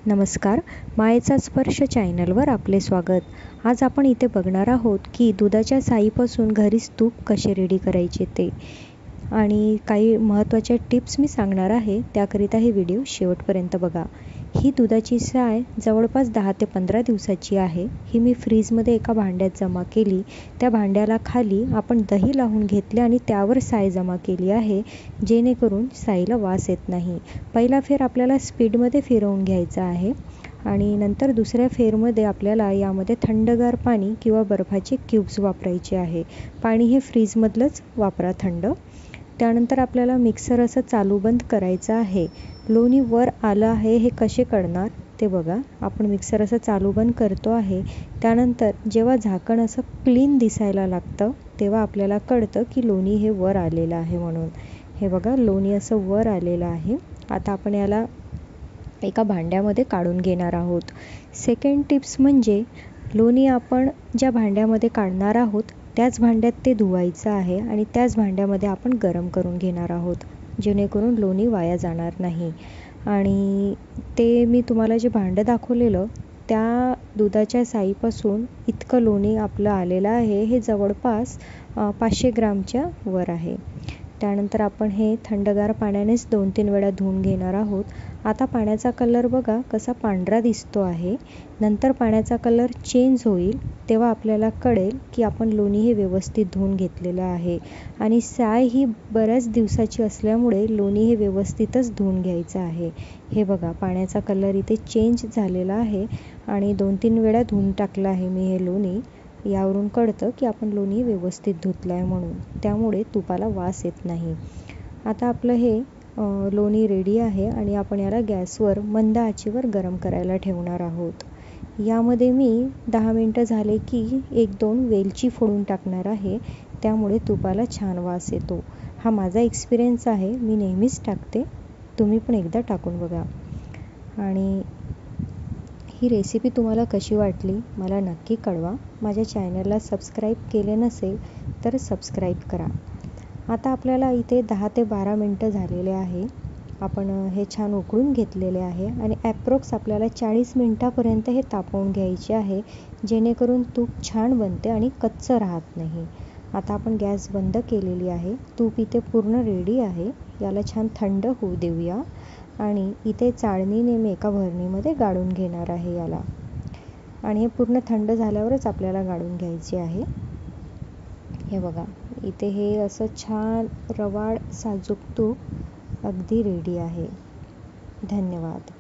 नमस्कार, मायेचा स्पर्श चॅनलवर आपले स्वागत. आज आपण इथे बघणार आहोत की दुधाच्या साईपासून घरीच तूप कसे रेडी करायचे ते, आणि काही महत्त्वाच्या टिप्स मी सांगणार आहे. त्याकरिता हे व्हिडिओ शेवटपर्यंत बघा. ही दुधाची साय जवळपास 10 ते 15 दिवसाची आहे. ही मी फ्रीजमध्ये एका भांड्यात जमा केली. त्या भांड्याला खाली आपण दही लावून घेतले आणि त्यावर साय जमा केली आहे, जेणेकरून साईला वास येत नाही. पहिला फेर आपल्याला स्पीडमध्ये फिरवून घ्यायचा आहे आणि नंतर दुसऱ्या फेरमध्ये आपल्याला यामध्ये थंडगार पाणी किंवा बर्फाचे क्यूब्स वापरायचे आहे. पाणी हे फ्रीजमधलंच वापरा थंड. त्यानंतर आपल्याला मिक्सर असं चालू बंद करायचं आहे. लोणी वर आलं आहे हे कसे कळणार ते बघा. आपण मिक्सर असं चालू बंद करतो आहे. त्यानंतर जेव्हा झाकण असं क्लीन दिसायला लागतं तेव्हा आपल्याला कळतं की लोणी हे वर आलेलं आहे म्हणून. हे बघा, लोणी असं वर आलेलं आहे. आता आपण याला एका भांड्यामध्ये काढून घेणार आहोत. सेकंड टिप्स म्हणजे लोणी आपण ज्या भांड्यामध्ये काढणार आहोत त्याच भांड्यात ते धुवायचं आहे आणि त्याच भांड्यामध्ये आपण गरम करून घेणार आहोत, जेणेकरून लोणी वाया जाणार नाही. आणि ते मी तुम्हाला जे भांडं दाखवलेलं त्या दुधाच्या साईपासून इतकं लोणी आपलं आलेलं आहे. हे जवळपास 500 ग्रामच्या वर आहे. त्यानंतर आपण हे थंडगार पाण्यानेच 2-3 वेळा धुवून घेणार आहोत. आता पाण्याचा कलर बघा कसा पांढरा दिसतो आहे. नंतर पाण्याचा कलर चेंज होईल तेव्हा आपल्याला कळेल की आपण लोणी हे व्यवस्थित धुवून घेतलेलं आहे. आणि साय ही बऱ्याच दिवसाची असल्यामुळे लोणी हे व्यवस्थितच धुवून घ्यायचं आहे. हे बघा, पाण्याचा कलर इथे चेंज झालेला आहे आणि 2-3 वेळा धुवून टाकलं आहे मी हे लोणी. यावरून कळतं की आपण लोणी व्यवस्थित धुतलं आहे म्हणून, त्यामुळे तुपाला वास येत नाही. आता आपलं हे लोणी रेडी आहे आणि आपण याला गॅसवर मंद आचेवर गरम करायला ठेवणार आहोत. यामध्ये मी 10 मिनटं झाले की 1-2 वेलची फोडून टाकणार आहे, त्यामुळे तुपाला छान वास येतो. हा माझा एक्सपिरियन्स आहे, मी नेहमीच टाकते. तुम्ही पण एकदा टाकून बघा. आणि ही रेसिपी तुम्हाला कशी वाटली मला नक्की कळवा. माझ्या चॅनलला सबस्क्राईब केले नसेल तर सबस्क्राईब करा. आता आपल्याला इथे 10 ते 12 मिनटं झालेले आहे. आपण हे छान उकळून घेतलेले आहे आणि ॲप्रोक्स आपल्याला 40 मिनटापर्यंत हे तापवून घ्यायचे आहे, जेणेकरून तूप छान बनते आणि कच्चं राहत नाही. आता आपण गॅस बंद केलेली आहे. तूप इथे पूर्ण रेडी आहे. याला छान थंड होऊ देऊया. आणि इथे चाळणीने मी एका भरणीमध्ये गाळून घेणार आहे याला. आणि हे पूर्ण थंड झाल्यावरच आपल्याला गाळून घ्यायचे आहे. हे बघा, इथे हे असं छान रवाळ साजूक तूप अगदी रेडी आहे. धन्यवाद.